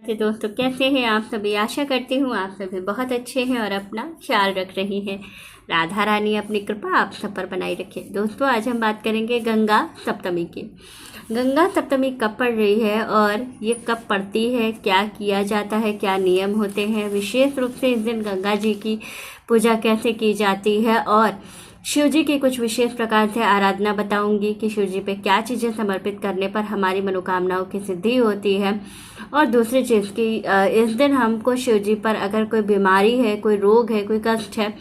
तो दोस्तों कैसे हैं आप सभी। आशा करती हूँ आप सभी बहुत अच्छे हैं और अपना ख्याल रख रही हैं। राधा रानी अपनी कृपा आप सब पर बनाई रखे। दोस्तों आज हम बात करेंगे गंगा सप्तमी की। गंगा सप्तमी कब पड़ रही है और ये कब पड़ती है, क्या किया जाता है, क्या नियम होते हैं, विशेष रूप से इस दिन गंगा जी की पूजा कैसे की जाती है और शिव जी की कुछ विशेष प्रकार से आराधना बताऊंगी कि शिव जी पे क्या चीज़ें समर्पित करने पर हमारी मनोकामनाओं की सिद्धि होती है। और दूसरी चीज़ कि इस दिन हमको शिव जी पर अगर कोई बीमारी है, कोई रोग है, कोई कष्ट है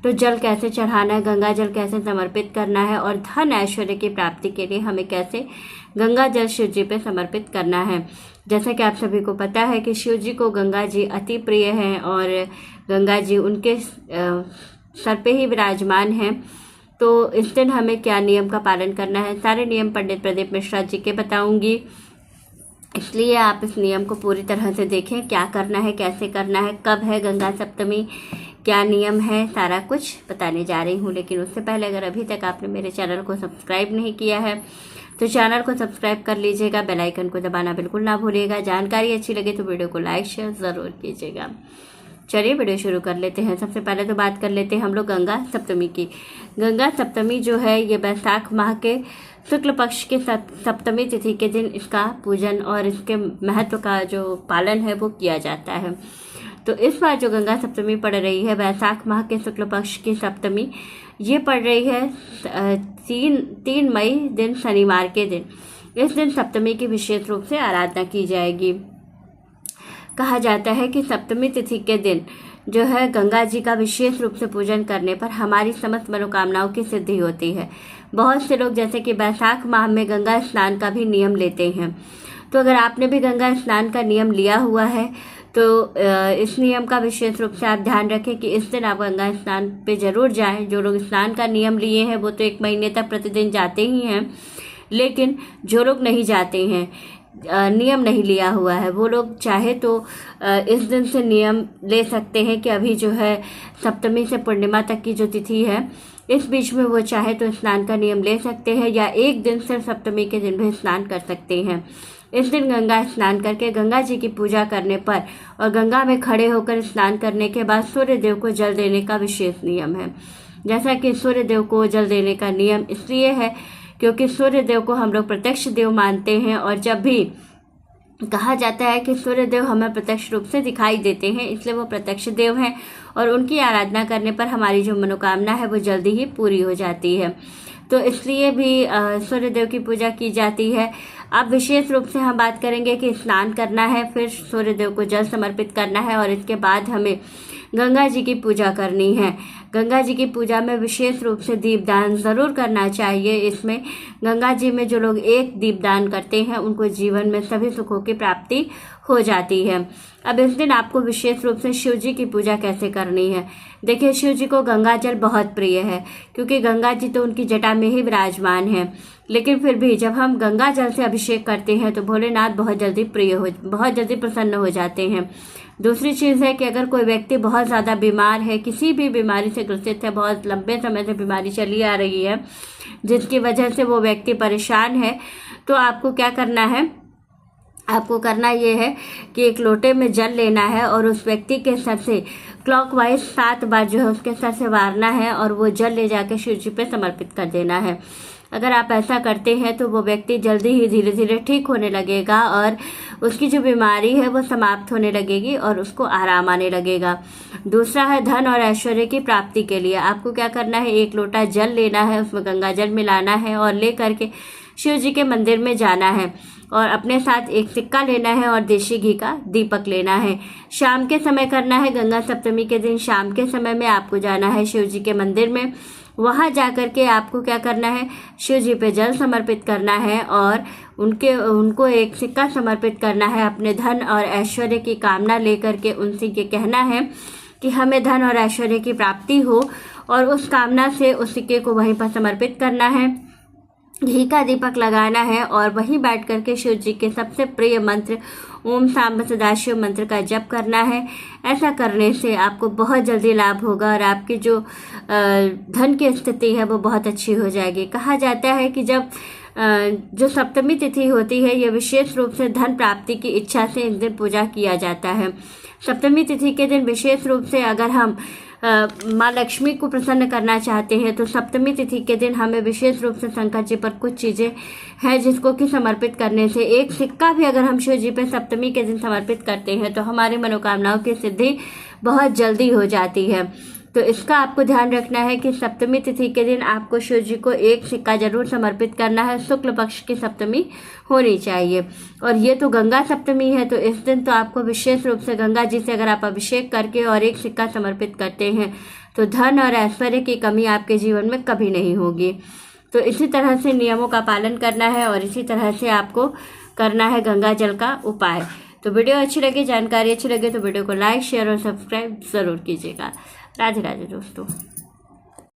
तो जल कैसे चढ़ाना है, गंगा जल कैसे समर्पित करना है और धन ऐश्वर्य की प्राप्ति के लिए हमें कैसे गंगा जल शिव जी पे समर्पित करना है। जैसा कि आप सभी को पता है कि शिव जी को गंगा जी अति प्रिय हैं और गंगा जी उनके सर पे ही विराजमान हैं। तो इस दिन हमें क्या नियम का पालन करना है, सारे नियम पंडित प्रदीप मिश्रा जी के बताऊंगी, इसलिए आप इस नियम को पूरी तरह से देखें। क्या करना है, कैसे करना है, कब है गंगा सप्तमी, क्या नियम है, सारा कुछ बताने जा रही हूँ। लेकिन उससे पहले अगर अभी तक आपने मेरे चैनल को सब्सक्राइब नहीं किया है तो चैनल को सब्सक्राइब कर लीजिएगा, बेल आइकन को दबाना बिल्कुल ना भूलिएगा। जानकारी अच्छी लगे तो वीडियो को लाइक शेयर ज़रूर कीजिएगा। चलिए वीडियो शुरू कर लेते हैं। सबसे पहले तो बात कर लेते हैं हम लोग गंगा सप्तमी की। गंगा सप्तमी जो है ये बैसाख माह के शुक्ल पक्ष के सप्तमी तिथि के दिन इसका पूजन और इसके महत्व का जो पालन है वो किया जाता है। तो इस बार जो गंगा सप्तमी पड़ रही है बैसाख माह के शुक्ल पक्ष की सप्तमी, ये पड़ रही है 3 मई दिन शनिवार के दिन। इस दिन सप्तमी की विशेष रूप से आराधना की जाएगी। कहा जाता है कि सप्तमी तिथि के दिन जो है गंगा जी का विशेष रूप से पूजन करने पर हमारी समस्त मनोकामनाओं की सिद्धि होती है। बहुत से लोग जैसे कि बैसाख माह में गंगा स्नान का भी नियम लेते हैं। तो अगर आपने भी गंगा स्नान का नियम लिया हुआ है तो इस नियम का विशेष रूप से आप ध्यान रखें कि इस दिन आप गंगा स्नान पे जरूर जाएं। जो लोग स्नान का नियम लिए हैं वो तो 1 महीने तक प्रतिदिन जाते ही हैं, लेकिन जो लोग नहीं जाते हैं, नियम नहीं लिया हुआ है, वो लोग चाहे तो इस दिन से नियम ले सकते हैं कि अभी जो है सप्तमी से पूर्णिमा तक की जो तिथि है इस बीच में वो चाहे तो स्नान का नियम ले सकते हैं या एक दिन सिर्फ सप्तमी के दिन भी स्नान कर सकते हैं। इस दिन गंगा स्नान करके गंगा जी की पूजा करने पर और गंगा में खड़े होकर स्नान करने के बाद सूर्य देव को जल देने का विशेष नियम है। जैसा कि सूर्य देव को जल देने का नियम इसलिए है क्योंकि सूर्य देव को हम लोग प्रत्यक्ष देव मानते हैं और जब भी कहा जाता है कि सूर्य देव हमें प्रत्यक्ष रूप से दिखाई देते हैं इसलिए वो प्रत्यक्ष देव हैं और उनकी आराधना करने पर हमारी जो मनोकामना है वो जल्दी ही पूरी हो जाती है। तो इसलिए भी सूर्य देव की पूजा की जाती है। अब विशेष रूप से हम बात करेंगे कि स्नान करना है, फिर सूर्य देव को जल समर्पित करना है और इसके बाद हमें गंगा जी की पूजा करनी है। गंगा जी की पूजा में विशेष रूप से दीपदान ज़रूर करना चाहिए। इसमें गंगा जी में जो लोग एक दीपदान करते हैं उनको जीवन में सभी सुखों की प्राप्ति हो जाती है। अब इस दिन आपको विशेष रूप से शिव जी की पूजा कैसे करनी है। देखिए, शिव जी को गंगा जल बहुत प्रिय है क्योंकि गंगा जी तो उनकी जटा में ही विराजमान है, लेकिन फिर भी जब हम गंगा जल से अभिषेक करते हैं तो भोलेनाथ बहुत जल्दी प्रसन्न हो जाते हैं। दूसरी चीज़ है कि अगर कोई व्यक्ति बहुत ज़्यादा बीमार है, किसी भी बीमारी से ग्रसित है, बहुत लंबे समय से बीमारी चली आ रही है जिसकी वजह से वो व्यक्ति परेशान है, तो आपको क्या करना है, आपको करना ये है कि एक लोटे में जल लेना है और उस व्यक्ति के सर से क्लॉकवाइज 7 बार जो है उसके सर से वारना है और वो जल ले जाके शिव जी पे समर्पित कर देना है। अगर आप ऐसा करते हैं तो वो व्यक्ति जल्दी ही धीरे धीरे ठीक होने लगेगा और उसकी जो बीमारी है वो समाप्त होने लगेगी और उसको आराम आने लगेगा। दूसरा है धन और ऐश्वर्य की प्राप्ति के लिए आपको क्या करना है, 1 लोटा जल लेना है, उसमें गंगा जल मिलाना है और ले करके शिव जी के मंदिर में जाना है और अपने साथ एक सिक्का लेना है और देशी घी का दीपक लेना है। शाम के समय करना है, गंगा सप्तमी के दिन शाम के समय में आपको जाना है शिव जी के मंदिर में। वहाँ जा कर के आपको क्या करना है, शिव जी पे जल समर्पित करना है और उनको एक सिक्का समर्पित करना है। अपने धन और ऐश्वर्य की कामना लेकर के उनसे ये कहना है कि हमें धन और ऐश्वर्य की प्राप्ति हो और उस कामना से उस सिक्के को वहीं पर समर्पित करना है। घी का दीपक लगाना है और वहीं बैठ करके शिव जी के सबसे प्रिय मंत्र ओम सांब सदाशिव मंत्र का जप करना है। ऐसा करने से आपको बहुत जल्दी लाभ होगा और आपकी जो धन की स्थिति है वो बहुत अच्छी हो जाएगी। कहा जाता है कि जब जो सप्तमी तिथि होती है, यह विशेष रूप से धन प्राप्ति की इच्छा से इस दिन पूजा किया जाता है। सप्तमी तिथि के दिन विशेष रूप से अगर हम माँ लक्ष्मी को प्रसन्न करना चाहते हैं तो सप्तमी तिथि के दिन हमें विशेष रूप से शंकर जी पर कुछ चीज़ें हैं जिसको कि समर्पित करने से, एक सिक्का भी अगर हम शिव जी पर सप्तमी के दिन समर्पित करते हैं तो हमारी मनोकामनाओं की सिद्धि बहुत जल्दी हो जाती है। तो इसका आपको ध्यान रखना है कि सप्तमी तिथि के दिन आपको शिव जी को एक सिक्का जरूर समर्पित करना है। शुक्ल पक्ष की सप्तमी होनी चाहिए और ये तो गंगा सप्तमी है, तो इस दिन तो आपको विशेष रूप से गंगा जी से अगर आप अभिषेक करके और एक सिक्का समर्पित करते हैं तो धन और ऐश्वर्य की कमी आपके जीवन में कभी नहीं होगी। तो इसी तरह से नियमों का पालन करना है और इसी तरह से आपको करना है गंगा जल का उपाय। तो वीडियो अच्छी लगी, जानकारी अच्छी लगे तो वीडियो को लाइक, शेयर और सब्सक्राइब ज़रूर कीजिएगा। राधे राधे दोस्तों।